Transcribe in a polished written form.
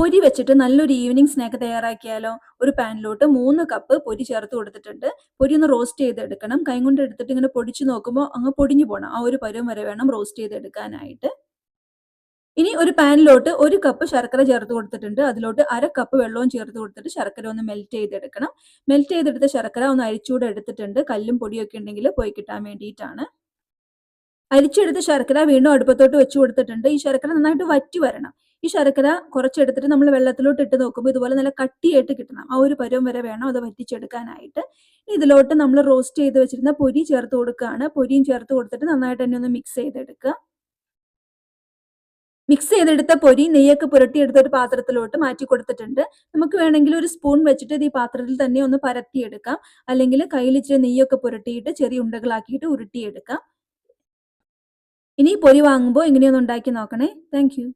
പൊരി വെച്ചിട്ട് നല്ലൊരു ഈവനിങ് സ്നാക്ക് തയ്യാറാക്കിയാലോ? ഒരു പാനിലോട്ട് 3 കപ്പ് പൊരി ചേർത്ത് കൊടുത്തിട്ടുണ്ട്. പൊരി ഒന്ന് റോസ്റ്റ് ചെയ്തെടുക്കണം. കൈകൊണ്ട് എടുത്തിട്ട് ഇങ്ങനെ പൊടിച്ചു നോക്കുമ്പോൾ അങ്ങ് പൊടിഞ്ഞു പോണം. ആ ഒരു പരുവം വരെ വേണം റോസ്റ്റ് ചെയ്തെടുക്കാനായിട്ട്. ഇനി ഒരു പാനിലോട്ട് 1 കപ്പ് ശർക്കര ചേർത്ത് കൊടുത്തിട്ടുണ്ട്. അതിലോട്ട് 1/2 കപ്പ് വെള്ളവും ചേർത്ത് കൊടുത്തിട്ട് ശർക്കര ഒന്ന് മെൽറ്റ് ചെയ്തെടുക്കണം. മെൽറ്റ് ചെയ്തെടുത്ത ശർക്കര ഒന്ന് അരിച്ചുകൂടെ എടുത്തിട്ടുണ്ട്. കല്ലും പൊടിയൊക്കെ ഉണ്ടെങ്കിൽ പോയി കിട്ടാൻ വേണ്ടിയിട്ടാണ്. അരിച്ചെടുത്ത ശർക്കര വീണ്ടും അടുപ്പത്തോട്ട് വെച്ച് കൊടുത്തിട്ടുണ്ട്. ഈ ശർക്കര നന്നായിട്ട് വറ്റി വരണം. ഈ ശർക്കര കുറച്ചെടുത്തിട്ട് നമ്മൾ വെള്ളത്തിലോട്ട് ഇട്ട് നോക്കുമ്പോൾ ഇതുപോലെ നല്ല കട്ടിയായിട്ട് കിട്ടണം. ആ ഒരു പരുവം വരെ വേണം അത് വറ്റിച്ചെടുക്കാനായിട്ട്. ഇതിലോട്ട് നമ്മൾ റോസ്റ്റ് ചെയ്ത് വെച്ചിരുന്ന പൊരി ചേർത്ത് കൊടുക്കുകയാണ്. പൊരിയും ചേർത്ത് കൊടുത്തിട്ട് നന്നായിട്ട് തന്നെ ഒന്ന് മിക്സ് ചെയ്തെടുക്കുക. മിക്സ് ചെയ്തെടുത്ത പൊരി നെയ്യൊക്കെ പുരട്ടിയെടുത്ത ഒരു പാത്രത്തിലോട്ട് മാറ്റി കൊടുത്തിട്ടുണ്ട്. നമുക്ക് വേണമെങ്കിൽ ഒരു സ്പൂൺ വെച്ചിട്ട് ഇത് ഈ പാത്രത്തിൽ തന്നെ ഒന്ന് പരത്തിയെടുക്കാം. അല്ലെങ്കിൽ കയ്യിൽ ഇച്ചിരി നെയ്യൊക്കെ പുരട്ടിയിട്ട് ചെറിയ ഉണ്ടകളാക്കിയിട്ട് ഉരുട്ടിയെടുക്കാം. ഇനി പൊരി വാങ്ങുമ്പോൾ ഇങ്ങനെയൊന്ന് ഉണ്ടാക്കി നോക്കണേ. Thank you.